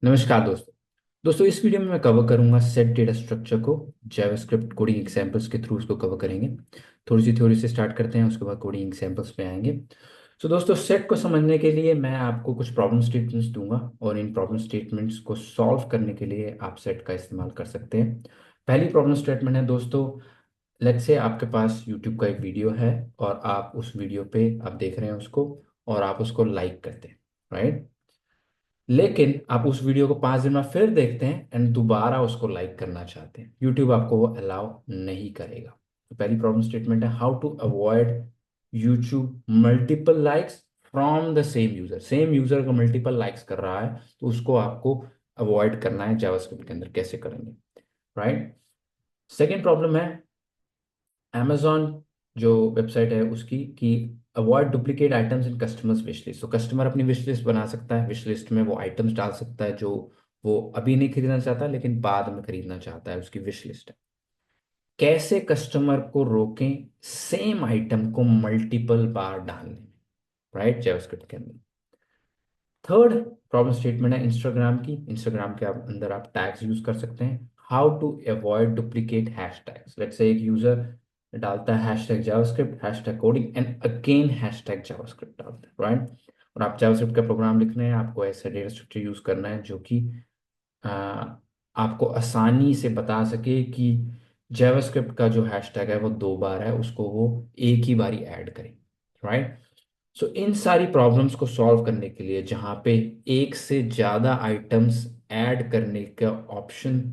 नमस्कार दोस्तों। इस वीडियो में मैं कवर करूंगा सेट डेटा स्ट्रक्चर को। जावास्क्रिप्ट कोडिंग एग्जांपल्स के थ्रू उसको कवर करेंगे। थोड़ी सी थ्योरी से स्टार्ट करते हैं, उसके बाद कोडिंग एग्जांपल्स पे आएंगे। दोस्तों, सेट को समझने के लिए मैं आपको कुछ प्रॉब्लम स्टेटमेंट्स दूंगा और इन प्रॉब्लम स्टेटमेंट्स को सॉल्व करने के लिए आप सेट का इस्तेमाल कर सकते हैं। पहली प्रॉब्लम स्टेटमेंट है दोस्तों, लेट्स से आपके पास यूट्यूब का एक वीडियो है और आप उस वीडियो पे आप देख रहे हैं उसको और आप उसको लाइक करते हैं, राइट। लेकिन आप उस वीडियो को 5 दिन में फिर देखते हैं एंड दोबारा उसको लाइक करना चाहते हैं, यूट्यूब आपको वो अलाउ नहीं करेगा। तो पहली प्रॉब्लम स्टेटमेंट है, how to avoid YouTube multiple likes from the same user. Same user का मल्टीपल लाइक्स कर रहा है तो उसको आपको अवॉइड करना है जावास्क्रिप्ट के अंदर। कैसे करेंगे, राइट। सेकेंड प्रॉब्लम है amazon जो वेबसाइट है उसकी कि avoid duplicate items in customers wish list. तो कस्टमर अपनी विश लिस्ट बना सकता है, विश लिस्ट में वो आइटम्स डाल सकता है जो वो अभी नहीं खरीदना चाहता लेकिन बाद में खरीदना चाहता है, उसकी विश लिस्ट है। कैसे कस्टमर को रोकें सेम आइटम को मल्टीपल बार डालने में, राइट, जावास्क्रिप्ट के अंदर। थर्ड प्रॉब्लम स्टेटमेंट है इंस्टाग्राम की। इंस्टाग्राम के अंदर आप टैग्स यूज कर सकते हैं। How to avoid duplicate hash tags. Let's say एक यूजर डालता है hash tag JavaScript, hash tag coding and again hash tag JavaScript डालता है, राइट। और आप जावास्क्रिप्ट का प्रोग्राम लिख रहे हैं, आपको ऐसा डेटा स्ट्रक्चर यूज करना है जो कि आ, आपको आसानी से बता सके कि जावास्क्रिप्ट का जो हैश टैग है वो 2 बार है, उसको वो एक ही बारी ऐड करें, राइट। सो इन सारी प्रॉब्लम्स को सॉल्व करने के लिए जहाँ पे एक से ज़्यादा आइटम्स ऐड करने का ऑप्शन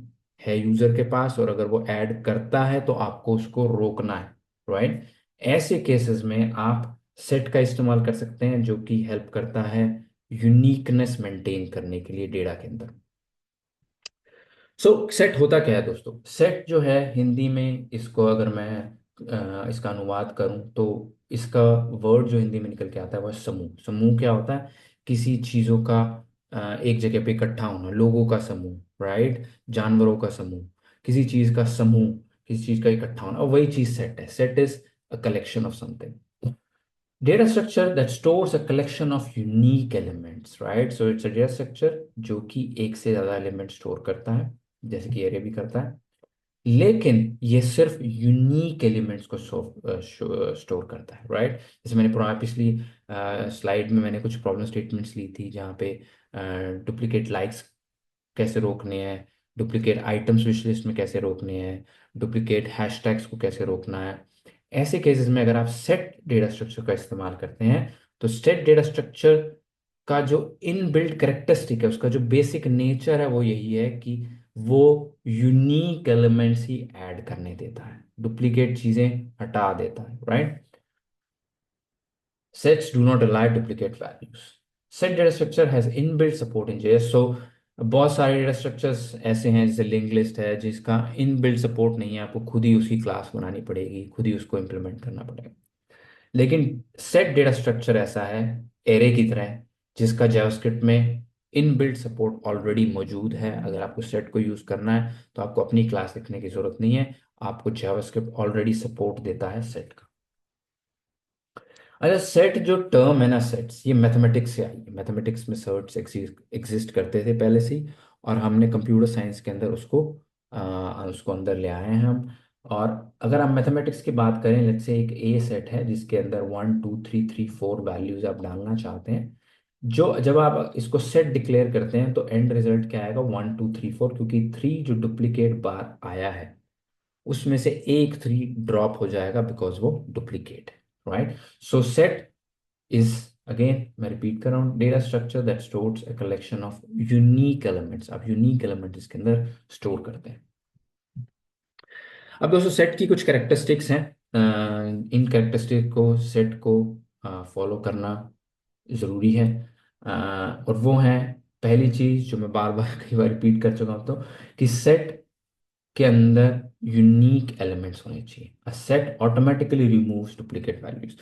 है यूज़र के पास और अगर वो ऐड करता है तो आपको उसको रोकना है, राइट। ऐसे केसेस में आप सेट का इस्तेमाल कर सकते हैं जो कि हेल्प करता है यूनिकनेस मेंटेन करने के लिए डेटा के अंदर। सेट होता क्या है दोस्तों? सेट जो है हिंदी में, इसको अगर मैं इसका अनुवाद करूं तो इसका वर्ड जो हिंदी में निकल के आता है वो है समूह। समूह क्या होता है? किसी चीजों का एक जगह पे इकट्ठा होना, लोगों का समूह, राइट, जानवरों का समूह, किसी चीज का समूह, किसी चीज का इकट्ठा होना, और वही चीज सेट है। Set is a collection of something, data structure that stores a collection of unique elements, right? So it's a data structure जो कि एक से ज्यादा एलिमेंट स्टोर करता है, जैसे कि एरे भी करता है, लेकिन ये सिर्फ यूनिक एलिमेंट्स को स्टोर करता है, राइट। जैसे मैंने पुराना पिछली स्लाइड में मैंने कुछ प्रॉब्लम स्टेटमेंट्स ली थी जहाँ पे डुप्लीकेट लाइक्स कैसे रोकने हैं, डुप्लीकेट आइटम्स विश लिस्ट में कैसे रोकने हैं, डुप्लीकेट हैशटैग्स को कैसे रोकना है। ऐसे केसेस में अगर आप सेट डेटा स्ट्रक्चर का इस्तेमाल करते हैं तो सेट डेटा स्ट्रक्चर का जो इनबिल्ट करेक्टरिस्टिक है, उसका जो बेसिक नेचर है वो यही है कि वो यूनिक एलिमेंट्स ही ऐड करने देता है, डुप्लीकेट चीजें हटा देता है, right. Sets do not allow duplicate values. Set data structure has inbuilt support in JS. So बहुत सारे डेटा स्ट्रक्चर्स ऐसे हैं जैसे लिंक लिस्ट है जिसका इनबिल्ट सपोर्ट नहीं है, आपको खुद ही उसकी क्लास बनानी पड़ेगी, खुद ही उसको इम्प्लीमेंट करना पड़ेगा। लेकिन सेट डेटा स्ट्रक्चर ऐसा है, एरे की तरह है, जिसका जावास्क्रिप्ट में इनबिल्ट सपोर्ट ऑलरेडी मौजूद है। अगर आपको सेट को यूज करना है तो आपको अपनी क्लास लिखने की जरूरत नहीं है, आपको जावास्क्रिप्ट ऑलरेडी सपोर्ट देता है सेट का। अच्छा, सेट जो टर्म है ना, सेट्स, ये मैथमेटिक्स से आई है। मैथमेटिक्स में सेट्स एग्जिस्ट करते थे पहले से ही और हमने कंप्यूटर साइंस के अंदर उसको अंदर ले आए हैं हम। और अगर आप मैथमेटिक्स की बात करें, लेट्स से एक ए सेट है जिसके अंदर 1 2 3 3 4 वैल्यूज आप डालना चाहते हैं। जो जब आप इसको सेट डिक्लेयर करते हैं तो एंड रिजल्ट क्या आएगा? 1 2 3 4, क्योंकि 3 जो डुप्लीकेट बार आया है उसमें से एक 3 ड्रॉप हो जाएगा बिकॉज वो डुप्लीकेट है, right. So set is, again मैं रिपीट कर रहा हूँ, data structure that stores a collection of unique elements. आप यूनिक एलिमेंट इसके अंदर स्टोर करते हैं। अब दोस्तों, सेट की कुछ कैरेक्टरिस्टिक्स हैं। इन कैरेक्टरिस्टिक को सेट को फॉलो करना ज़रूरी है। और वो है, पहली चीज़ जो मैं बार बार कई बार रिपीट कर चुका हूँ तो, कि सेट के अंदर यूनिक एलिमेंट्स होने चाहिए। A set automatically removes duplicate values.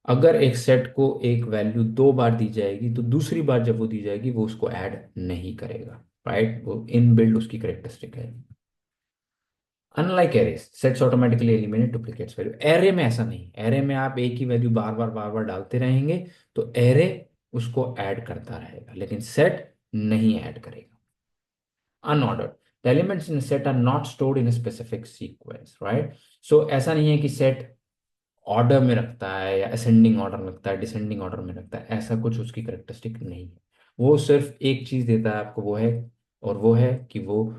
अगर एक सेट को एक वैल्यू 2 बार दी जाएगी तो दूसरी बार जब वो दी जाएगी वो उसको ऐड नहीं करेगा, राइट। वो इनबिल्ट उसकी करेक्टरिस्टिक है। Unlike array, sets automatically eliminate duplicates value. Array में ऐसा नहीं, एरे में आप एक ही वैल्यू बार बार डालते रहेंगे तो एरे उसको ऐड करता रहेगा लेकिन सेट नहीं ऐड करेगा। Unordered, the elements in set are not stored in specific sequence, right. So ऐसा नहीं है कि सेट ऑर्डर में रखता है या असेंडिंग ऑर्डर में रखता है, डिसेंडिंग ऑर्डर में रखता है, ऐसा कुछ उसकी करेक्टरिस्टिक नहीं है। वो सिर्फ एक चीज देता है आपको, वो है, और वो है कि वो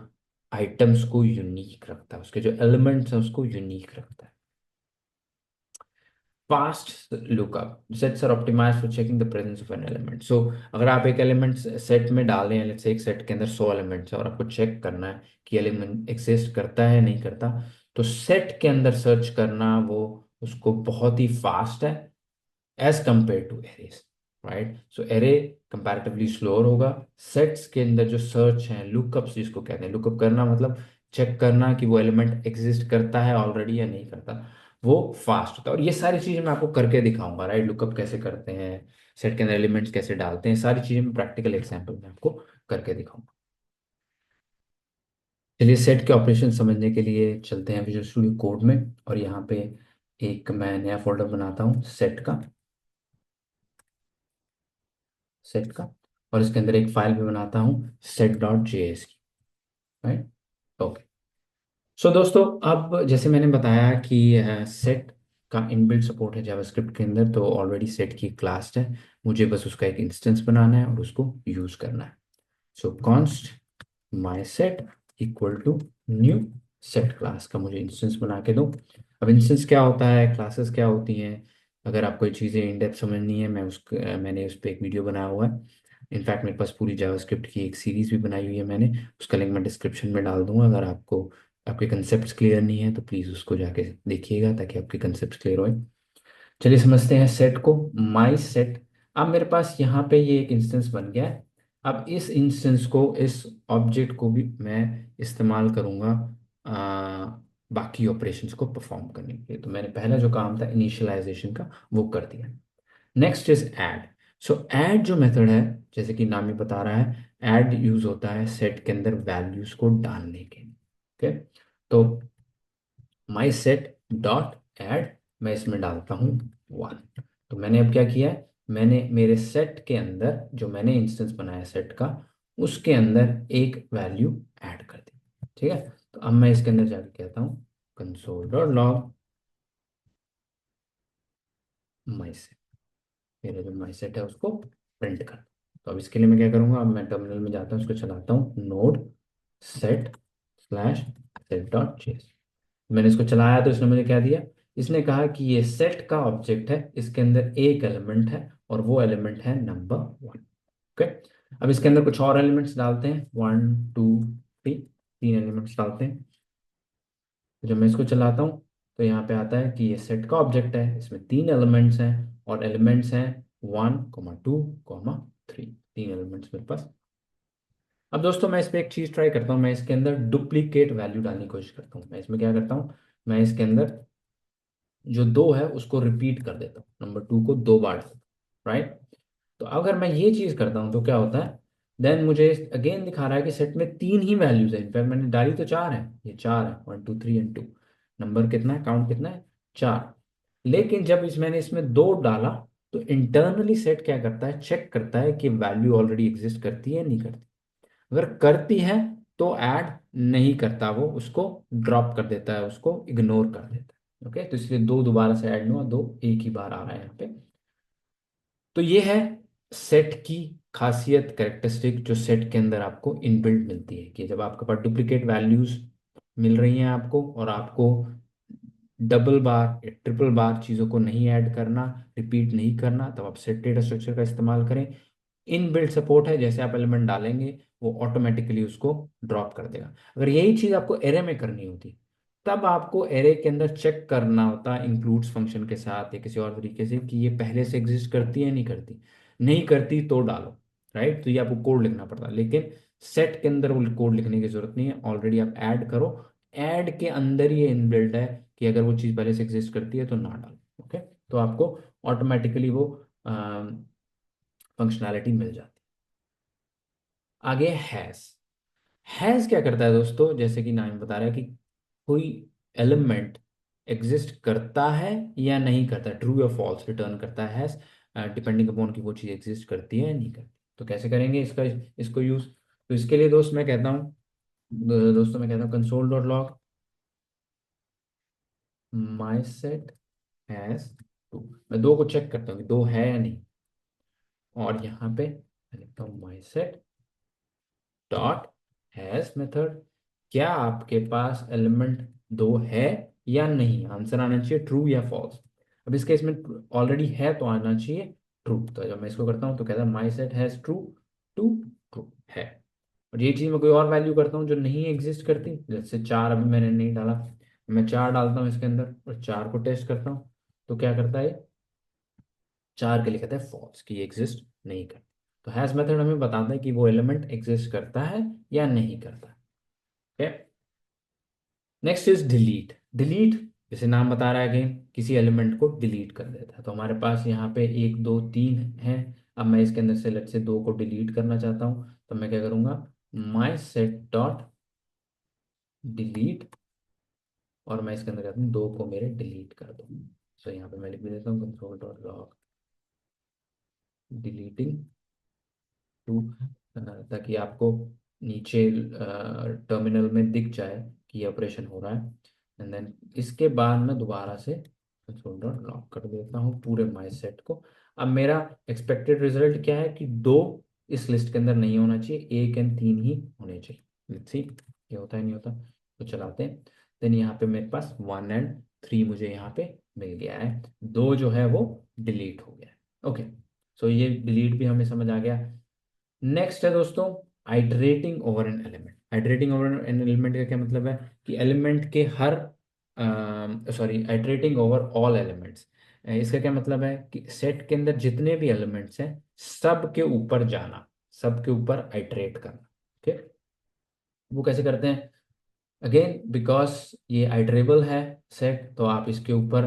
आइटम्स को यूनिक रखता है, उसके जो एलिमेंट्स हैं उसको यूनिक रखता है। Fast lookup sets are optimised for checking the presence of an element. So अगर आप एक एलिमेंट सेट में डाल रहे हैं, लेट्स से एक सेट के अंदर 100 एलिमेंट्स है और आपको चेक करना है कि एलिमेंट एग्जिस्ट करता है नहीं करता, तो सेट के अंदर सर्च करना वो उसको बहुत ही फास्ट है as compared to arrays, right. So array comparatively slower होगा। सेट्स के अंदर जो सर्च है, लुकअप्स जिसको कहते हैं, लुकअप करना मतलब चेक करना कि वो एलिमेंट एग्जिस्ट करता है ऑलरेडी या नहीं करता, वो फास्ट होता है। और ये सारी चीजें मैं आपको करके दिखाऊंगा, राइट। लुकअप कैसे करते हैं, सेट के अंदर एलिमेंट्स कैसे डालते हैं, सारी चीजें मैं प्रैक्टिकल एग्जाम्पल में आपको करके दिखाऊंगा। चलिए सेट के ऑपरेशन समझने के लिए चलते हैं विजुअल स्टूडियो कोड में, और यहाँ पे एक मैं नया फोल्डर बनाता हूँ सेट का, और इसके अंदर एक फाइल भी बनाता हूँ set.js की, राइट। ओके। सो दोस्तों, अब जैसे मैंने बताया कि सेट का इनबिल्ट सपोर्ट है जावास्क्रिप्ट के अंदर, तो ऑलरेडी सेट की क्लास है, मुझे बस उसका एक इंस्टेंस बनाना है और उसको यूज करना है। So const my set equal to new set class का मुझे इंस्टेंस बना के दो। अब इंस्टेंस क्या होता है, क्लासेस क्या होती हैं, अगर आपको ये चीज़ें इन डेप्थ समझनी है, मैंने उस पर एक वीडियो बनाया हुआ है। इनफैक्ट मेरे पास पूरी जावास्क्रिप्ट की एक सीरीज भी बनाई हुई है मैंने, उसका लिंक मैं डिस्क्रिप्शन में डाल दूंगा। अगर आपको आपके कंसेप्ट क्लियर नहीं है तो प्लीज़ उसको जाके देखिएगा ताकि आपके कंसेप्ट क्लियर होए। चलिए समझते हैं सेट को। माई सेट, अब मेरे पास यहाँ पे ये एक इंस्टेंस बन गया है। अब इस इंस्टेंस को, इस ऑब्जेक्ट को भी मैं इस्तेमाल करूँगा बाकी ऑपरेशंस को परफॉर्म करने के लिए। तो मैंने पहला जो काम था इनिशियलाइजेशन का वो कर दिया। Next is add. So add जो मेथड है, जैसे कि नाम ही बता रहा है, ऐड यूज होता है सेट के अंदर वैल्यूज को डालने के लिए। ओके, तो माई सेट डॉट ऐड, मैं इसमें डालता हूँ 1। तो मैंने अब क्या किया है, मैंने मेरे सेट के अंदर जो मैंने इंस्टेंस बनाया सेट का, उसके अंदर एक वैल्यू ऐड कर दी। ठीक है, तो अब मैं इसके अंदर जाकर कहता हूँ console dot log my set, मेरा जो माई सेट है उसको प्रिंट कर। तो अब इसके लिए मैं क्या करूँगा, अब मैं टर्मिनल में जाता हूँ, उसको चलाता हूँ node set slash set dot JS. मैंने इसको चलाया तो इसने मुझे क्या दिया, इसने कहा कि ये सेट का ऑब्जेक्ट है, इसके अंदर एक एलिमेंट है और वो एलिमेंट है नंबर 1। ओके, अब इसके अंदर कुछ और एलिमेंट्स डालते हैं, 1 2 3, तीन एलिमेंट्स डालते हैं। तो जब मैं इसको चलाता हूँ तो यहाँ पे आता है कि ये सेट का ऑब्जेक्ट है, इसमें तीन एलिमेंट्स हैं, और एलिमेंट्स हैं 1 2 3, तीन एलिमेंट्स मेरे पास। अब दोस्तों मैं इस पे एक चीज ट्राई करता हूँ, मैं इसके अंदर डुप्लीकेट वैल्यू डालने की कोशिश करता हूँ। मैं इसमें क्या करता हूँ, मैं इसके अंदर जो 2 है उसको रिपीट कर देता हूँ, नंबर 2 को 2 बार डालता हूँ, राइट। तो अगर मैं ये चीज करता हूँ तो क्या होता है, देन मुझे अगेन दिखा रहा है कि सेट में तीन ही वैल्यूज है, इनफैक्ट मैंने डाली तो 4 है, ये 4 है, 1 2 3 एंड 2, नंबर कितना है, काउंट कितना है, 4। लेकिन जब मैंने इसमें 2 डाला, तो इंटरनली सेट क्या करता है, चेक करता है कि वैल्यू ऑलरेडी एग्जिस्ट करती है या नहीं करती। अगर करती है तो ऐड, नहीं करता वो उसको ड्रॉप कर देता है, उसको इग्नोर कर देता है। ओके, तो इसलिए 2 दोबारा से ऐड नहीं हुआ, 2 एक ही बार आ रहा है यहाँ पे। तो ये है सेट की खासियत, कैरेक्टरिस्टिक, जो सेट के अंदर आपको इनबिल्ट मिलती है, कि जब आपके पास डुप्लीकेट वैल्यूज मिल रही हैं आपको, और आपको डबल बार ट्रिपल बार चीज़ों को नहीं ऐड करना, रिपीट नहीं करना, तब आप सेट डेटा स्ट्रक्चर का इस्तेमाल करें। इन बिल्ट सपोर्ट है, जैसे आप एलिमेंट डालेंगे वो ऑटोमेटिकली उसको ड्रॉप कर देगा। अगर यही चीज़ आपको एरे में करनी होती, तब आपको एरे के अंदर चेक करना होता इंक्लूड्स फंक्शन के साथ या किसी और तरीके से, कि ये पहले से एग्जिस्ट करती है नहीं करती, नहीं करती तो डालो, राइट। तो ये आपको कोड लिखना पड़ता है, लेकिन सेट के अंदर वो कोड लिखने की जरूरत नहीं है, ऑलरेडी आप ऐड करो, ऐड के अंदर ये इनबिल्ट है कि अगर वो चीज़ पहले से एग्जिस्ट करती है तो ना डालो। ओके, तो आपको ऑटोमेटिकली वो फंक्शनैलिटी मिल जाती है। आगे हैज। हैज क्या करता है दोस्तों, जैसे कि नाम बता रहा है कि कोई एलिमेंट एग्जिस्ट करता है या नहीं करता, ट्रू या फॉल्स रिटर्न करता है हैज, डिपेंडिंग अपॉन कि वो चीज़ एग्जिस्ट करती है या नहीं करती। तो कैसे करेंगे इसका इसको यूज, तो इसके लिए दोस्त मैं कहता हूँ दोस्तों मैं कहता हूँ console dot log my set has two. मैं दो को चेक करता हूँ कि दो है या नहीं, और यहाँ पे मैं लिखता हूँ माई सेट डॉट हैज मेथड, क्या आपके पास एलिमेंट दो है या नहीं, आंसर आना चाहिए ट्रू या फॉल्स। अब इस केस में ऑलरेडी है तो आना चाहिए ट्रू। तो जब मैं इसको करता हूँ तो कहता है my set has true two, true है। और ये चीज मैं कोई और वैल्यू करता हूँ जो नहीं एग्जिस्ट करती, जैसे चार अभी मैंने नहीं डाला, मैं चार डालता हूँ इसके अंदर और चार को टेस्ट करता हूँ, तो क्या करता है, चार के लिए कहता है फॉल्स, कि ये एग्जिस्ट नहीं करता। तो हैज मेथड हमें बताता है कि वो एलिमेंट एग्जिस्ट करता है या नहीं करता। Okay, next is delete. Delete जैसे नाम बता रहा है कि किसी एलिमेंट को डिलीट कर देता है। तो हमारे पास यहाँ पे एक दो तीन है। अब मैं इसके अंदर से लेट से दो को डिलीट करना चाहता हूँ, तो मैं क्या करूँगा, माई सेट डॉट डिलीट, और मैं इसके अंदर कहता हूँ दो को मेरे डिलीट कर दो। सो यहाँ पे मैं लिख भी देता हूँ console dot log deleting two, ताकि आपको नीचे टर्मिनल में दिख जाए कि ये ऑपरेशन हो रहा है। एंड देन इसके बाद मैं दोबारा से कंसोल डॉट लॉग कर देता हूँ पूरे माई सेट को। अब मेरा एक्सपेक्टेड रिजल्ट क्या है कि दो इस लिस्ट के अंदर नहीं होना चाहिए, एक एंड तीन ही होने चाहिए। लेट्स सी ये होता है नहीं होता, तो चलाते हैं। देन यहाँ पे मेरे पास वन एंड थ्री मुझे यहाँ पे मिल गया है, दो जो है वो डिलीट हो गया है। ओके, सो ये डिलीट भी हमें समझ आ गया। नेक्स्ट है दोस्तों iterating over an element. Iterating over an element का क्या मतलब है कि एलिमेंट के हर, sorry, iterating over all elements. इसका क्या मतलब है कि सेट के अंदर जितने भी एलिमेंट्स हैं सब के ऊपर जाना, सब के ऊपर आइटरेट करना। ओके, वो कैसे करते हैं, अगेन बिकॉज ये आइटरेबल है सेट, तो आप इसके ऊपर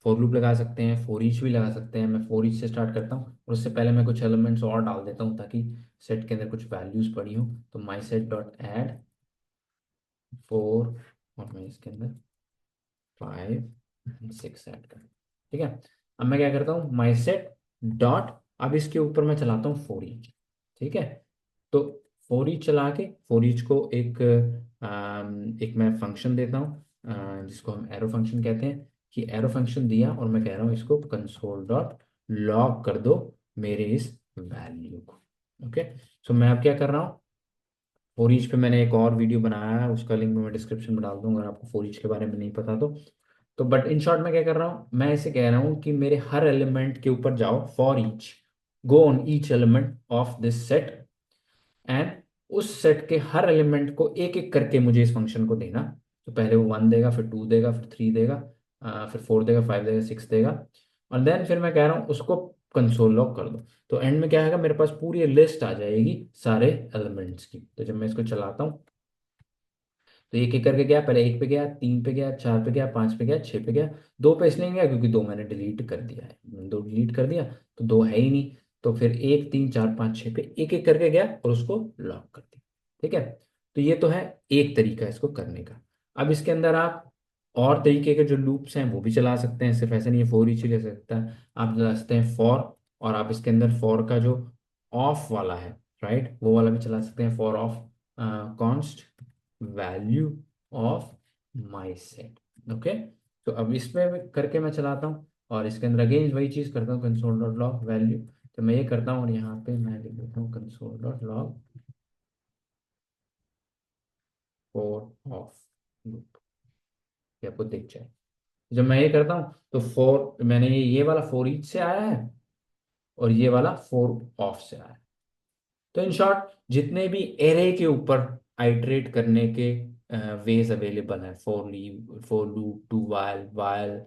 फॉर लूप लगा सकते हैं, फॉर ईच भी लगा सकते हैं। मैं फॉर ईच से स्टार्ट करता हूँ और उससे पहले मैं कुछ एलिमेंट्स और डाल देता हूँ ताकि सेट के अंदर कुछ वैल्यूज पड़ी हो। तो my set dot add four, और मैं इसके अंदर फाइव सिक्स ऐड कर, ठीक है। अब मैं क्या करता हूँ माई सेट डॉट, अब इसके ऊपर मैं चलाता हूँ फॉर ईच, ठीक है। तो फॉर ईच चला के फॉर ईच को एक मैं फंक्शन देता हूँ, जिसको हम एरो फंक्शन कहते हैं, कि एरो फंक्शन दिया और मैं कह रहा हूँ इसको कंसोल डॉट लॉग कर दो मेरे इस वैल्यू को। ओके, सो मैं अब क्या कर रहा हूँ, फॉर ईच पे मैंने एक और वीडियो बनाया है, उसका लिंक मैं डिस्क्रिप्शन में डाल दूंगा अगर आपको फॉर ईच के बारे में नहीं पता तो बट इन शॉर्ट मैं क्या कर रहा हूँ, मैं इसे कह रहा हूँ कि मेरे हर एलिमेंट के ऊपर जाओ, for each go on each element of this set, and उस सेट के हर एलिमेंट को एक एक करके मुझे इस फंक्शन को देना। तो पहले वो वन देगा, फिर टू देगा, फिर थ्री देगा, फिर फोर देगा, फाइव देगा, सिक्स देगा, और देन फिर मैं कह रहा हूँ उसको कंसोल लॉग कर दो। तो एंड में क्या आएगा, मेरे पास पूरी लिस्ट आ जाएगी सारे एलिमेंट्स की। तो जब मैं इसको चलाता हूँ तो एक एक करके गया, पहले एक पे गया, तीन पे गया, चार पे गया, पांच पे गया, छह पे गया, दो पे इसलिए नहीं गया क्योंकि दो मैंने डिलीट कर दिया है, दो डिलीट कर दिया तो दो है ही नहीं। तो फिर एक, तीन, चार, पाँच, छः पे एक एक करके गया और उसको लॉक कर दिया, ठीक है। तो ये तो है एक तरीका इसको करने का। अब इसके अंदर आप और तरीके के जो लूप्स हैं वो भी चला सकते हैं, सिर्फ ऐसे नहीं है फॉर ईच ही ले सकता है, आप चला सकते हैं फॉर, और आप इसके अंदर फॉर का जो ऑफ वाला है, राइट, वो वाला भी चला सकते हैं, for of const value of my set. Okay, तो अब इसमें करके मैं चलाता हूँ और इसके अंदर अगेन वही चीज करता हूँ, कंसोल डॉट लॉग वैल्यू। तो मैं ये करता हूँ और यहाँ पे मैं लिख देता हूँ console dot log for of loop, ये आपको दिख जाए। जब मैं ये करता हूँ तो फोर मैंने ये वाला फोर ईच से आया है और ये वाला फोर ऑफ से आया है। तो इन शॉर्ट जितने भी एरे के ऊपर आइटरेट करने के वेज अवेलेबल हैं, for leave, for loop, do while, while,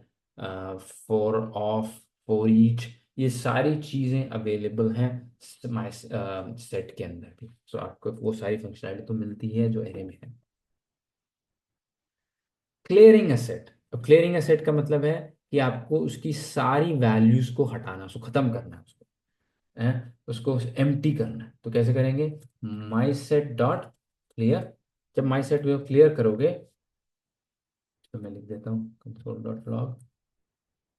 for of, for each, ये सारी चीजें अवेलेबल हैं माई सेट के अंदर भी। सो आपको वो सारी फंक्शनलिटी तो मिलती है जो एरे में है। क्लियरिंग असेट, तो क्लियरिंग असेट का मतलब है कि आपको उसकी सारी वैल्यूज को हटाना, उसको खत्म करना है, उसको है, उसको एम्प्टी करना है। तो कैसे करेंगे, माई सेट डॉट क्लियर। जब माई सेट को क्लियर करोगे तो मैं लिख देता हूँ console dot log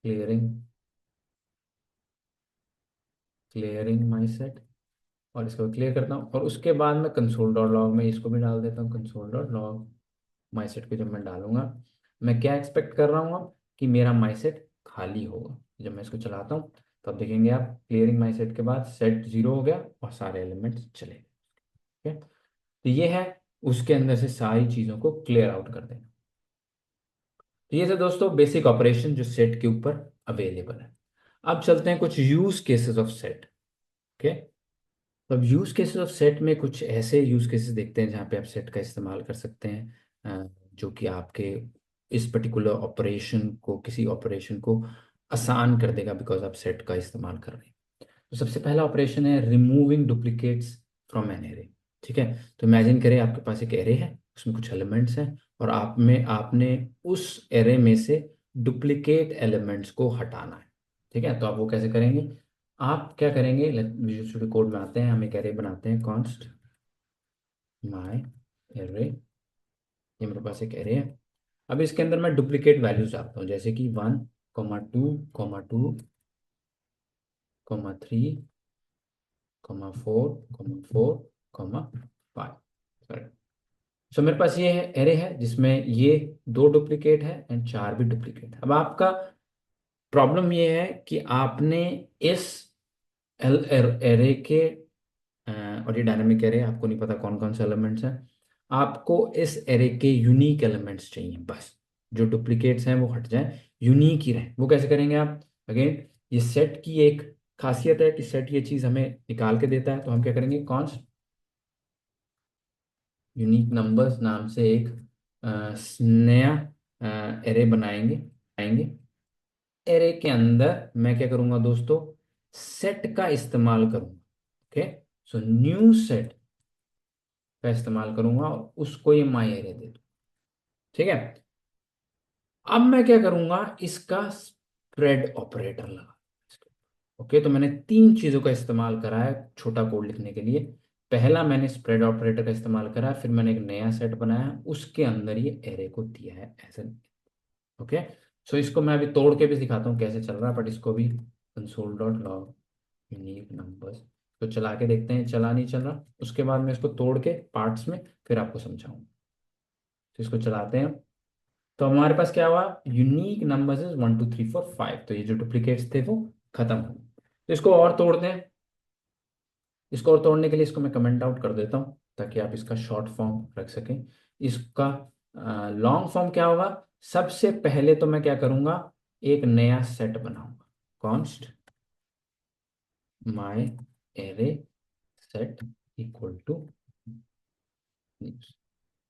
clearing, clearing my set, और इसको क्लियर करता हूँ और उसके बाद मैं कंसोल डॉट लॉग में इसको भी डाल देता हूँ। Console dot log my set को जब मैं डालूंगा, मैं क्या एक्सपेक्ट कर रहा हूँ अब कि मेरा माई सेट खाली होगा। जब मैं इसको चलाता हूँ तो अब देखेंगे आप, क्लियरिंग माई सेट के बाद सेट 0 हो गया और सारे एलिमेंट्स चले गए। ठीक है, तो ये है उसके अंदर से सारी चीज़ों को क्लियर आउट कर देना। तो ये थे दोस्तों बेसिक ऑपरेशन जो सेट के ऊपर अवेलेबल है। अब चलते हैं कुछ use cases of set. Okay, तो अब यूज केसेस ऑफ सेट में कुछ ऐसे यूज केसेस देखते हैं जहाँ पे आप सेट का इस्तेमाल कर सकते हैं, जो कि आपके इस पर्टिकुलर ऑपरेशन को, किसी ऑपरेशन को आसान कर देगा बिकॉज आप सेट का इस्तेमाल कर रहे हैं। तो सबसे पहला ऑपरेशन है removing duplicates from an array. ठीक है, तो इमेजिन करें आपके पास एक एरे है, उसमें कुछ एलिमेंट्स हैं और आपने उस एरे में से डुप्लीकेट एलिमेंट्स को हटाना है। ठीक है, तो आप वो कैसे करेंगे? आप क्या करेंगे, विजुअल स्टूडियो कोड में आते हैं, हम एक एरे बनाते हैं, कॉन्स्ट माई एरे। ये मेरे पास एक एरे है। अब इसके अंदर मैं डुप्लीकेट वैल्यूज डालता हूँ, जैसे कि 1, 2, 2, 3, 4, 4, 5। सो मेरे पास ये है एरे है जिसमें ये 2 डुप्लीकेट है एंड 4 भी डुप्लीकेट है। अब आपका प्रॉब्लम ये है कि आपने इस एरे के और ये डायनामिक एरे, आपको नहीं पता कौन कौन से एलिमेंट्स हैं, आपको इस एरे के यूनिक एलिमेंट्स चाहिए बस। जो डुप्लीकेट्स हैं वो हट जाएं, यूनिक ही रहें। वो कैसे करेंगे आप? अगेन, ये सेट की एक खासियत है कि सेट ये चीज़ हमें निकाल के देता है। तो हम क्या करेंगे, कॉन्स्ट यूनिक नंबर्स नाम से एक नया एरे बनाएंगे आएंगे। एरे के अंदर मैं क्या करूंगा दोस्तों, सेट का इस्तेमाल करूंगा। ओके, सो न्यू सेट का इस्तेमाल करूंगा और उसको ये माई एरे दे दूँ। ठीक है, अब मैं क्या करूंगा, इसका स्प्रेड ऑपरेटर लगा। ओके, तो मैंने 3 चीजों का इस्तेमाल करा है छोटा कोड लिखने के लिए। पहला, मैंने स्प्रेड ऑपरेटर का इस्तेमाल करा है, फिर मैंने एक नया सेट बनाया, उसके अंदर ये एरे को दिया है एज एन। ओके, सो इसको मैं अभी तोड़ के भी दिखाता हूँ कैसे चल रहा है, बट इसको भी console dot log unique numbers तो चला के देखते हैं चला नहीं चल रहा। उसके बाद मैं इसको तोड़ के पार्ट्स में फिर आपको समझाऊंगा। तो इसको चलाते हैं, तो हमारे पास क्या हुआ, यूनिक नंबर्स इज 1, 2, 3, 4, 5। तो ये जो डुप्लीकेट्स थे वो खत्म हो गए। तो इसको और तोड़ते हैं। इसको और तोड़ने के लिए इसको मैं कमेंट आउट कर देता हूँ ताकि आप इसका शॉर्ट फॉर्म रख सकें। इसका लॉन्ग फॉर्म क्या होगा? सबसे पहले तो मैं क्या करूंगा, एक नया सेट बनाऊंगा, const my array set equal to. ठीक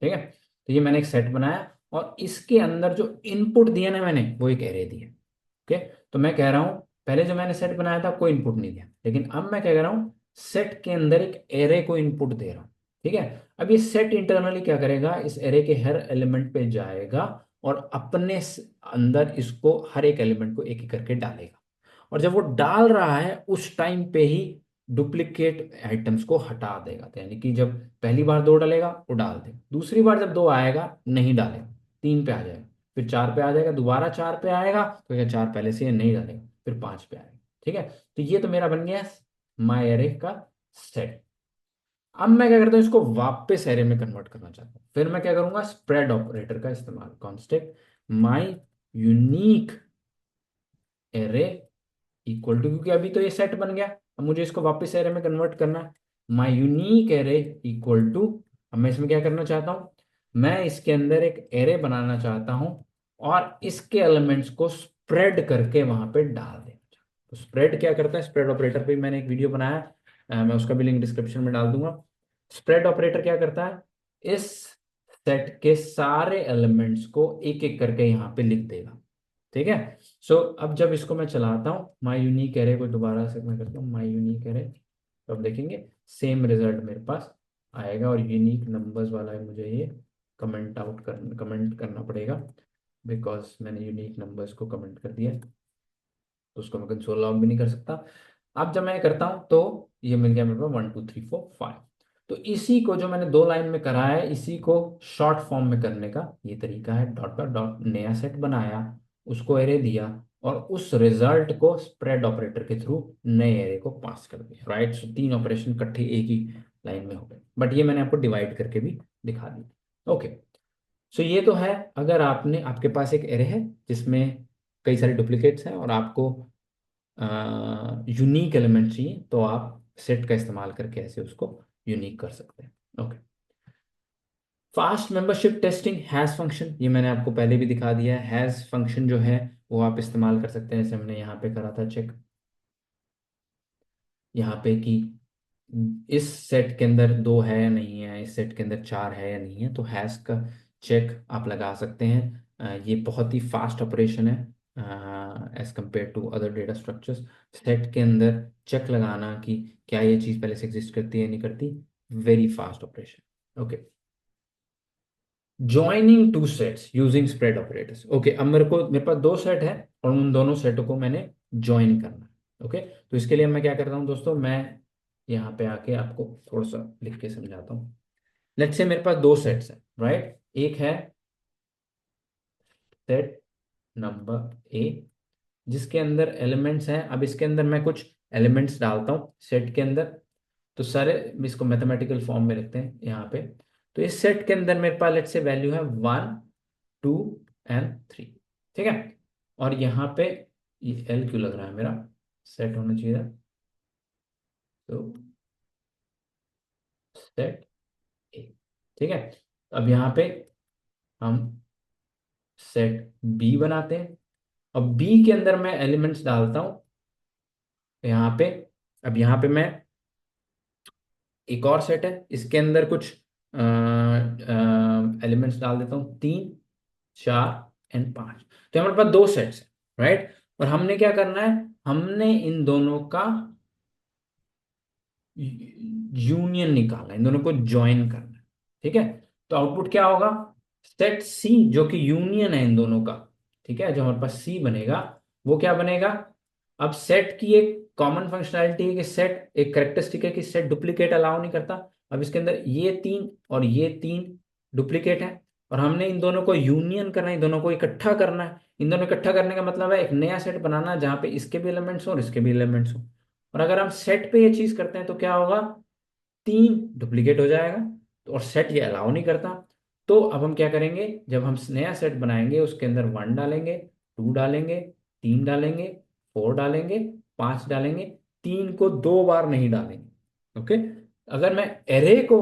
है, तो ये मैंने एक सेट बनाया और इसके अंदर जो इनपुट दिया ना मैंने, वो एक एरे दिया। ओके, तो मैं कह रहा हूं पहले जो मैंने सेट बनाया था कोई इनपुट नहीं दिया, लेकिन अब मैं क्या कर रहा हूं, सेट के अंदर एक एरे को इनपुट दे रहा हूं। ठीक है, अब ये सेट इंटरनली क्या करेगा, इस एरे के हर एलिमेंट पे जाएगा और अपने अंदर इसको हर एक एलिमेंट को एक एक करके डालेगा। और जब वो डाल रहा है उस टाइम पे ही डुप्लीकेट आइटम्स को हटा देगा। तो यानी कि जब पहली बार 2 डालेगा वो डाल देगा, दूसरी बार जब 2 आएगा नहीं डालेगा, 3 पे आ जाएगा, फिर 4 पे आ जाएगा, दोबारा 4 पे आएगा तो क्या 4 पहले से नहीं डालेगा, फिर 5 पे आएगा। ठीक है, तो ये तो मेरा बन गया माई एरे का सेट। अब मैं क्या करता हूँ, इसको वापस एरे में कन्वर्ट करना चाहता हूँ, फिर मैं क्या करूंगा, स्प्रेड ऑपरेटर का इस्तेमाल, constant my unique array equal to, क्योंकि अभी तो ये सेट बन गया, अब मुझे इसको वापस एरे में कन्वर्ट करना है। माई यूनिक एरे इक्वल टू, अब मैं इसमें क्या करना चाहता हूँ, मैं इसके अंदर एक एरे बनाना चाहता हूँ और इसके एलिमेंट्स को स्प्रेड करके वहां पे डाल देना चाहता हूं। तो स्प्रेड क्या करता है, स्प्रेड ऑपरेटर पे मैंने एक वीडियो बनाया है, मैं उसका भी लिंक डिस्क्रिप्शन में डाल दूंगा। स्प्रेड ऑपरेटर क्या करता है, इस सेट के सारे एलिमेंट्स को एक एक करके यहाँ पे लिख देगा। ठीक है, सो अब जब इसको मैं चलाता हूँ, माई यूनिक एरे को दोबारा से मैं करता हूँ माई यूनिक एरे, तो अब देखेंगे सेम रिजल्ट मेरे पास आएगा। और यूनिक नंबर्स वाला है, मुझे ये कमेंट करना पड़ेगा बिकॉज मैंने यूनिक नंबर्स को कमेंट कर दिया है, तो उसको मैं कंसोल लॉग भी नहीं कर सकता। अब जब मैं करता हूँ तो ये मिल गया मेरे पास 1, 2, 3, 4, 5। तो इसी को जो मैंने 2 लाइन में करा है, इसी को शॉर्ट फॉर्म में करने का ये तरीका है। डॉट डॉट डॉट नया सेट बनाया, उसको एरे दिया, और उस रिजल्ट को स्प्रेड ऑपरेटर के थ्रू नए एरे को पास कर दिया, राइट। सो 3 ऑपरेशन इकट्ठे एक ही लाइन में हो गए, बट ये मैंने आपको डिवाइड करके भी दिखा दी। ओके, सो ये तो है अगर आपके पास एक एरे है जिसमें कई सारे डुप्लीकेट्स हैं और आपको यूनिक एलिमेंट चाहिए, तो आप सेट का इस्तेमाल करके ऐसे उसको यूनिक कर सकते हैं। Okay, fast membership testing has function, ये मैंने आपको पहले भी दिखा दिया है। हैज फंक्शन जो है वो आप इस्तेमाल कर सकते हैं, जैसे हमने यहाँ पे करा था चेक, यहाँ पे कि इस सेट के अंदर दो है या नहीं है, इस सेट के अंदर चार है या नहीं है, तो हैज का चेक आप लगा सकते हैं। ये बहुत ही फास्ट ऑपरेशन है as compared to other data structures. Set के अंदर चेक लगाना कि क्या ये चीज़ पहले से एग्जिस्ट करती है नहीं करती, very fast operation. Okay, joining two sets using spread operators. Okay, अब मेरे पास दो सेट है और उन दोनों सेटों को मैंने ज्वाइन करना है। ओके, तो इसके लिए मैं क्या करता हूँ दोस्तों, मैं यहाँ पे आके आपको थोड़ा सा लिख के समझाता हूँ। लेट्स से मेरे पास दो सेट्स हैं, राइट। एक है सेट नंबर ए जिसके अंदर एलिमेंट्स हैं। अब इसके अंदर मैं कुछ एलिमेंट्स डालता हूँ सेट के अंदर, तो सारे इसको मैथमेटिकल फॉर्म में लिखते हैं यहाँ पे। तो इस सेट के अंदर मेरे पास लेट्स से वैल्यू है 1 2 एंड 3, ठीक है। और यहाँ पे ये एल क्यों लग रहा है, मेरा सेट होना चाहिए था। तो सेट ए, ठीक है। अब यहाँ पे हम सेट बी बनाते हैं। अब बी के अंदर मैं एलिमेंट्स डालता हूँ यहाँ पे। अब यहाँ पे मैं एक और सेट है, इसके अंदर कुछ एलिमेंट्स डाल देता हूँ, 3 4 एंड 5। तो हमारे पास दो सेट्स हैं, राइट। और हमने क्या करना है, हमने इन दोनों का यूनियन निकालना है, इन दोनों को ज्वाइन करना है, ठीक है। तो आउटपुट क्या होगा, सेट सी जो कि यूनियन है इन दोनों का, ठीक है। जो हमारे पास सी बनेगा वो क्या बनेगा, अब सेट की एक कॉमन फंक्शनैलिटी है कि सेट एक करेक्टरिस्टिक है कि सेट डुप्लीकेट अलाउ नहीं करता। अब इसके अंदर ये 3 और ये 3 डुप्लीकेट है और हमने इन दोनों को यूनियन करना है, इन दोनों को इकट्ठा करना है। इन दोनों इकट्ठा करने का मतलब है एक नया सेट बनाना जहां पे इसके भी एलिमेंट्स हो और इसके भी एलिमेंट्स हो। और अगर हम सेट पे ये चीज करते हैं तो क्या होगा, 3 डुप्लीकेट हो जाएगा। तो और सेट ये अलाउ नहीं करता। तो अब हम क्या करेंगे, जब हम नया सेट बनाएंगे उसके अंदर 1 डालेंगे, 2 डालेंगे, 3 डालेंगे, 4 डालेंगे, 5 डालेंगे, 3 को 2 बार नहीं डालेंगे। ओके, अगर मैं एरे को,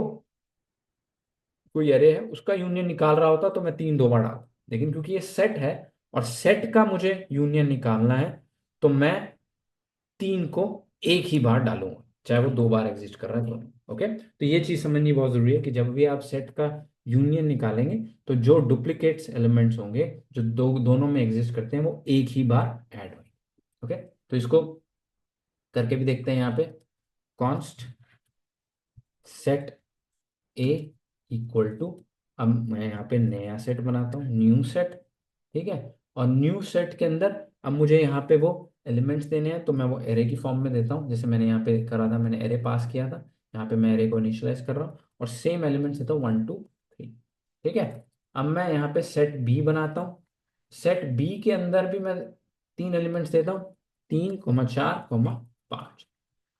कोई एरे है उसका यूनियन निकाल रहा होता तो मैं 3 2 बार डालता, लेकिन क्योंकि ये सेट है और सेट का मुझे यूनियन निकालना है, तो मैं 3 को एक ही बार डालूंगा, चाहे वो 2 बार एग्जिस्ट कर रहा है तो। ओके, तो ये चीज समझनी बहुत जरूरी है कि जब भी आप सेट का यूनियन निकालेंगे तो जो डुप्लीकेट्स एलिमेंट्स होंगे जो दोनों में एग्जिस्ट करते हैं वो एक ही बार ऐड होंगे। ओके, तो इसको करके भी देखते हैं यहाँ पे। Const set A equal to, अब मैं यहाँ पे नया सेट बनाता हूँ, न्यू सेट, ठीक है। और न्यू सेट के अंदर अब मुझे यहाँ पे वो एलिमेंट्स देने हैं, तो मैं वो एरे की फॉर्म में देता हूँ, जैसे मैंने यहाँ पे करा था, मैंने एरे पास किया था। यहाँ पे मैं एरे को इनिशियलाइज कर रहा हूँ और सेम एलिमेंट्स देता हूँ 1 2 3, ठीक है। अब मैं यहाँ पे सेट बी बनाता हूँ। सेट बी के अंदर भी मैं 3 एलिमेंट्स देता हूँ, 3 4 5।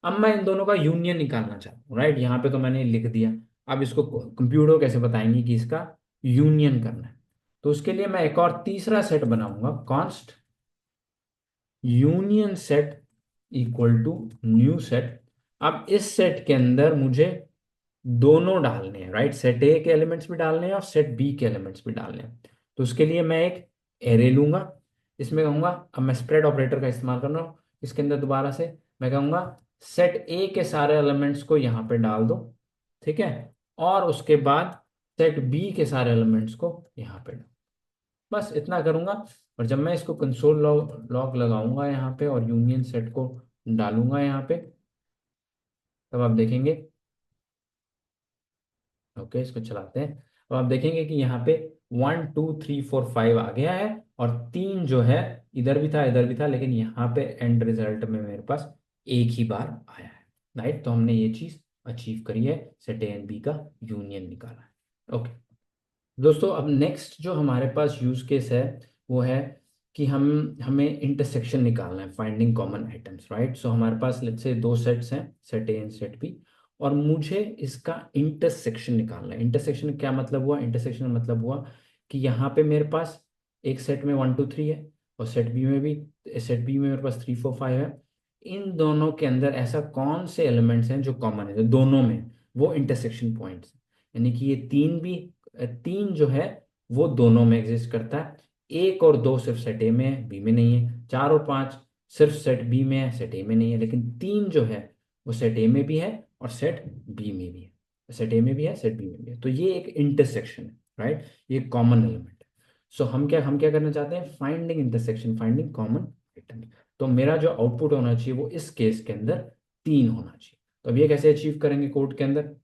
अब मैं इन दोनों का यूनियन निकालना चाहता हूँ, राइट। यहाँ पे तो मैंने लिख दिया। अब इसको कंप्यूटर कैसे बताएंगे कि इसका यूनियन करना है, तो उसके लिए मैं एक और तीसरा सेट बनाऊंगा, const union set equal to new set. अब इस सेट के अंदर मुझे दोनों डालने हैं, राइट। सेट ए के एलिमेंट्स भी डालने हैं और सेट बी के एलिमेंट्स भी डालने हैं। तो उसके लिए मैं एक एरे लूंगा, इसमें कहूंगा, अब मैं स्प्रेड ऑपरेटर का इस्तेमाल कर रहा हूँ इसके अंदर दोबारा से। मैं कहूंगा सेट ए के सारे एलिमेंट्स को यहाँ पे डाल दो, ठीक है। और उसके बाद सेट बी के सारे एलिमेंट्स को यहाँ पे डाल, बस इतना करूंगा। और जब मैं इसको कंसोल लॉग लगाऊंगा यहाँ पे और यूनियन सेट को डालूंगा यहाँ पे, तब आप देखेंगे। ओके, इसको चलाते हैं। अब आप देखेंगे कि यहाँ पे 1 2 3 4 5 आ गया है और 3 जो है इधर भी था इधर भी था, लेकिन यहाँ पे एंड रिजल्ट में मेरे पास एक ही बार आया है, राइट। तो हमने ये चीज अचीव करी है, सेट ए एंड बी का यूनियन निकाला है। ओके दोस्तों, अब नेक्स्ट जो हमारे पास यूज केस है वो है कि हमें इंटरसेक्शन निकालना है, finding common items, right. So हमारे पास लेट्स से दो सेट्स हैं, set A and set B, और मुझे इसका इंटरसेक्शन निकालना है। इंटरसेक्शन क्या मतलब हुआ? इंटरसेक्शन मतलब हुआ कि यहाँ पे मेरे पास एक सेट में 1 2 3 है, और सेट बी में भी, सेट बी में मेरे पास 3 4 5 है। इन दोनों के अंदर ऐसा कौन से एलिमेंट्स हैं जो कॉमन है, जो दोनों में, वो इंटरसेक्शन पॉइंट्स, यानी कि ये तीन भी, तीन जो है वो दोनों में एग्जिस्ट करता है। एक और दो सिर्फ सेट ए में है, बी में नहीं है। चार और पांच सिर्फ सेट बी में है, सेट ए में नहीं है। लेकिन तीन जो है वो सेट ए में भी है और सेट बी में भी है। सेट ए में भी है, सेट बी में भी है। तो ये एक इंटरसेक्शन है, राइट। ये कॉमन एलिमेंट है। सो हम क्या करना चाहते हैं? Finding intersection, finding common item. तो मेरा जो आउटपुट होना चाहिए वो इस केस के अंदर 3 होना चाहिए। तो अब ये कैसे अचीव करेंगे कोड के अंदर?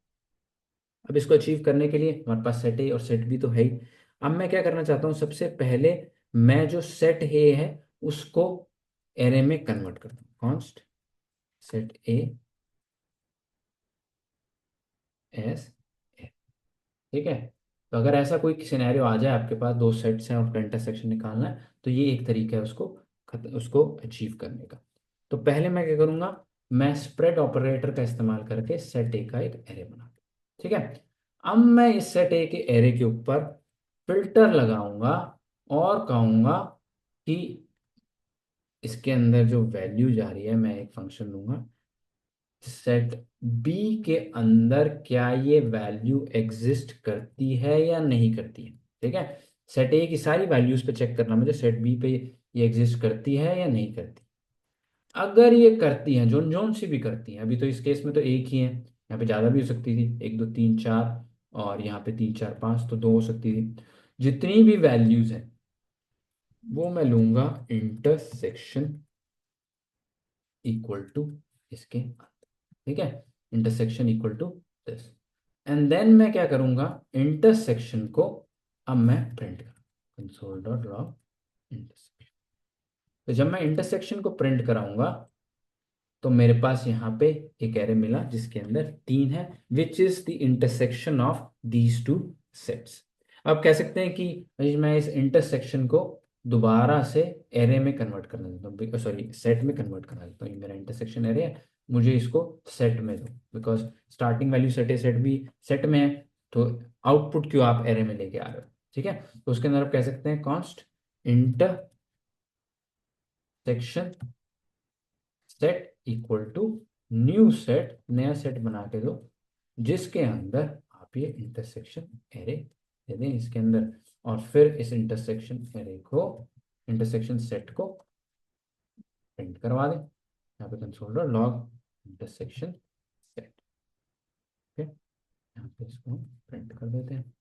अब इसको अचीव करने के लिए हमारे पास सेट ए और सेट बी तो है ही। अब मैं क्या करना चाहता हूँ, सबसे पहले मैं जो सेट ए है उसको एरे में कन्वर्ट करता हूँ। Const set A S A, ठीक है। तो अगर ऐसा कोई सिनेरियो आ जाए आपके पास, दो सेट्स हैं और उनका इंटरसेक्शन निकालना है, तो ये एक तरीका है उसको अचीव करने का। तो पहले मैं क्या करूंगा, मैं स्प्रेड ऑपरेटर का इस्तेमाल करके सेट ए का एक एरे बना, ठीक है। अब मैं इस सेट ए के एरे के ऊपर फिल्टर लगाऊंगा और कहूंगा कि इसके अंदर जो वैल्यू जा रही है, मैं एक फंक्शन लूंगा, सेट बी के अंदर क्या ये वैल्यू एग्जिस्ट करती है या नहीं करती है, ठीक है। सेट ए की सारी वैल्यूज पे चेक करना मुझे, सेट बी पे ये एग्जिस्ट करती है या नहीं करती। अगर ये करती है, जोन जोन सी भी करती है, अभी तो इस केस में तो एक ही है, यहाँ पे ज्यादा भी हो सकती थी, 1 2 3 4, और यहाँ पे 3 4 5, तो दो हो सकती थी। जितनी भी वैल्यूज है वो मैं लूंगा इंटरसेक्शन इक्वल टू इसके अंदर, ठीक है। Intersection equal to this, and then मैं क्या करूंगा, इंटरसेक्शन को अब मैं प्रिंट करूँ, कंसोल डॉट लॉग इंटरसेक्शन। तो जब मैं इंटरसेक्शन को प्रिंट कराऊंगा तो मेरे पास यहाँ पे एक एरे मिला जिसके अंदर 3 है, which is the intersection of these two sets. अब कह सकते हैं कि मैं इस इंटरसेक्शन को दोबारा से एरे में कन्वर्ट करना चाहता हूँ, सॉरी सेट में कन्वर्ट करना चाहता हूँ। ये मेरा इंटरसेक्शन एरे है, मुझे इसको सेट में दो, because starting value set A set B set में है, तो आउटपुट क्यों आप एरे में लेके आ रहे हो, ठीक है। तो उसके अंदर आप कह सकते हैं const intersection set equal to new set, नया सेट बना के दो जिसके अंदर आप ये इंटरसेक्शन एरे दे दें इसके अंदर, और फिर इस इंटरसेक्शन एरे को, इंटरसेक्शन सेट को प्रिंट करवा दें। यहाँ पे कंसोल लॉग इंटरसेक्शन सेट, ठीक है। यहाँ पे इसको प्रिंट कर देते हैं।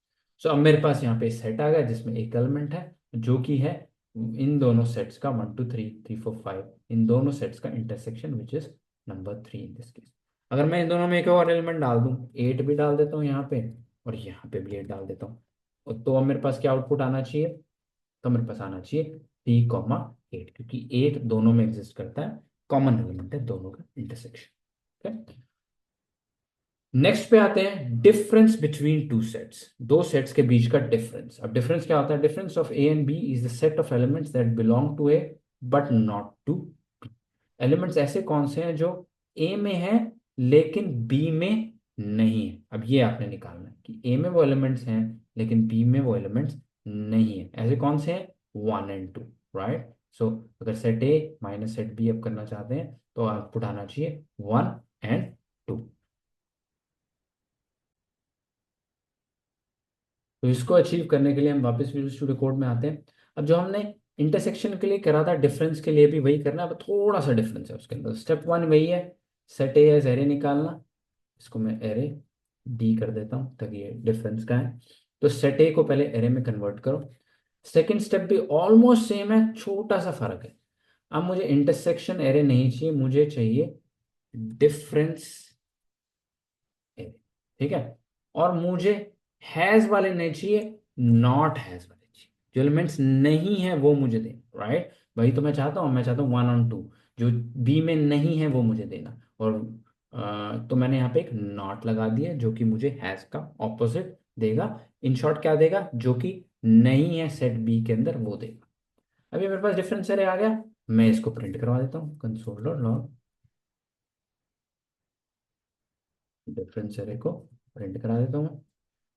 सो अब मेरे पास यहाँ पे सेट आ गया जिसमें एक एलिमेंट है जो कि है इन दोनों सेट्स का 1 2 3 3 4 5, इन दोनों सेट्स का intersection which is number 3 in this case. अगर मैं इन दोनों में एक और एलिमेंट डाल दूं, 8 भी डाल देता हूँ यहाँ पे, और यहाँ पे भी 8 डाल देता हूँ, तो अब मेरे पास क्या आउटपुट आना चाहिए? तो मेरे पास आना चाहिए 3 8, क्योंकि 8 दोनों में एग्जिस्ट करता है, कॉमन एलिमेंट है दोनों का इंटरसेक्शन, ठीक है। नेक्स्ट पे आते हैं डिफरेंस बिटवीन टू सेट्स, दो सेट्स के बीच का डिफरेंस। अब डिफरेंस क्या होता है? Difference of A and B is the set of elements that belong to A but not to B. Elements ऐसे कौन से हैं जो ए में है लेकिन बी में नहीं है। अब ये आपने निकालना है कि ए में वो एलिमेंट्स हैं लेकिन बी में वो एलिमेंट्स नहीं है। ऐसे कौन से हैं? 1 and 2, राइट। सो अगर set A minus set B अब करना चाहते हैं तो आउटपुट आना चाहिए 1 and 2। तो इसको अचीव करने के लिए हम वापस विजुअल स्टूडियो कोड में आते हैं। अब जो हमने इंटरसेक्शन के लिए करा था, डिफरेंस के लिए भी वही करना है, अब थोड़ा सा डिफरेंस है उसके अंदर। स्टेप 1 वही है, सेट ए एज एरे निकालना। इसको मैं एरे डी कर देता हूँ ताकि ये डिफरेंस का है। तो सेट ए को पहले एरे में कन्वर्ट करो। सेकेंड स्टेप भी ऑलमोस्ट सेम है, छोटा सा फर्क है। अब मुझे इंटरसेक्शन एरे नहीं चाहिए, मुझे चाहिए डिफरेंस एरे, ठीक है। और मुझे हैज वाले नहीं चाहिए, नॉट हैज वाले चाहिए। जो एलिमेंट्स नहीं है वो मुझे देना, राइट। वही तो मैं चाहता हूँ, मैं चाहता हूँ 1 और 2, जो बी में नहीं है वो मुझे देना। और तो मैंने यहाँ पे एक नॉट लगा दिया जो कि मुझे हैज का ऑपोजिट देगा। इन शॉर्ट क्या देगा? जो कि नहीं है सेट बी के अंदर वो देगा। अभी मेरे पास डिफरेंस एरे आ गया, मैं इसको प्रिंट करवा देता हूँ, console dot log difference array को प्रिंट करा देता हूँ।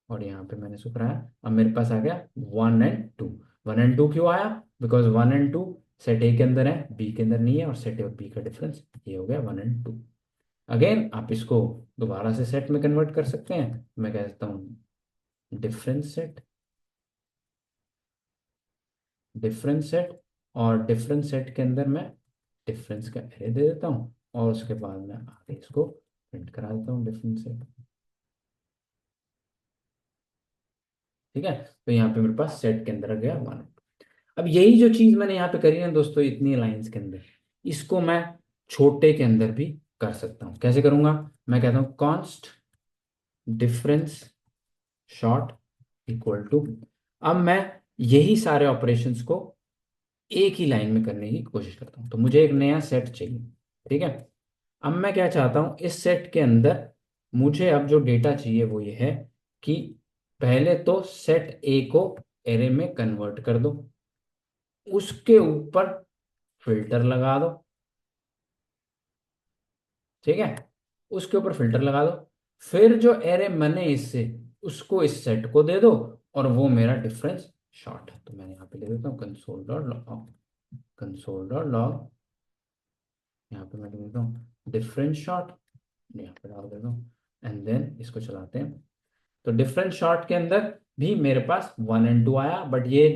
और यहाँ पे मैंने इसको कराया, अब मेरे पास आ गया 1 and 2। 1 and 2 क्यों आया? बिकॉज 1 and 2 सेट ए के अंदर है, बी के अंदर नहीं है, और सेट ए और बी का डिफरेंस ये हो गया 1 and 2। अगेन आप इसको दोबारा से सेट में कन्वर्ट कर सकते हैं, मैं कह सकता हूँ डिफरेंस सेट, डिफरेंस सेट, और डिफरेंस सेट के अंदर मैं डिफरेंस का एरे दे देता हूँ, और उसके बाद मैं आगे इसको प्रिंट करा देता हूँ डिफरेंस सेट। ठीक है, तो यहाँ पे मेरे पास सेट के अंदर आ गया 1। अब यही जो चीज मैंने यहाँ पे करी है दोस्तों, इतनी लाइंस के अंदर, इसको मैं छोटे के अंदर भी कर सकता हूँ। कैसे करूंगा? मैं कहता हूँ const difference short equal to, अब मैं यही सारे ऑपरेशंस को एक ही लाइन में करने की कोशिश करता हूँ। तो मुझे एक नया सेट चाहिए, ठीक है। अब मैं क्या चाहता हूँ, इस सेट के अंदर मुझे अब जो डेटा चाहिए वो ये है कि पहले तो सेट ए को एरे में कन्वर्ट कर दो, उसके ऊपर फिल्टर लगा दो, ठीक है, उसके ऊपर फिल्टर लगा दो, फिर जो एरे मैंने इससे उसको इस सेट को दे दो, और वो मेरा डिफरेंस शॉर्ट है। तो मैंने यहाँ पे ले देता हूँ console dot log, console dot log, यहाँ पे मैं लिख देता हूँ डिफरेंस शॉर्ट, यहाँ पे डाल देता हूँ, एंड देन इसको चलाते हैं। तो डिफरेंस शॉर्ट के अंदर भी मेरे पास 1 and 2 आया, बट ये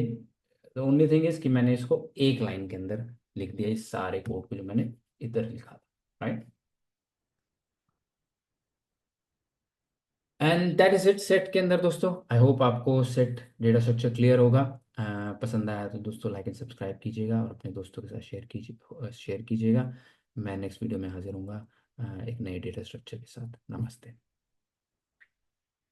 द ओनली थिंग इज कि मैंने इसको एक लाइन के अंदर लिख दिया, इस सारे कोड को जो मैंने इधर लिखा था, right. And that is it set के अंदर दोस्तों। आई होप आपको सेट डेटा स्ट्रक्चर क्लियर होगा। पसंद आया तो दोस्तों लाइक एंड सब्सक्राइब कीजिएगा, और अपने दोस्तों के साथ शेयर कीजिएगा। मैं नेक्स्ट वीडियो में हाजिर हूँगा एक नए डेटा स्ट्रक्चर के साथ। नमस्ते।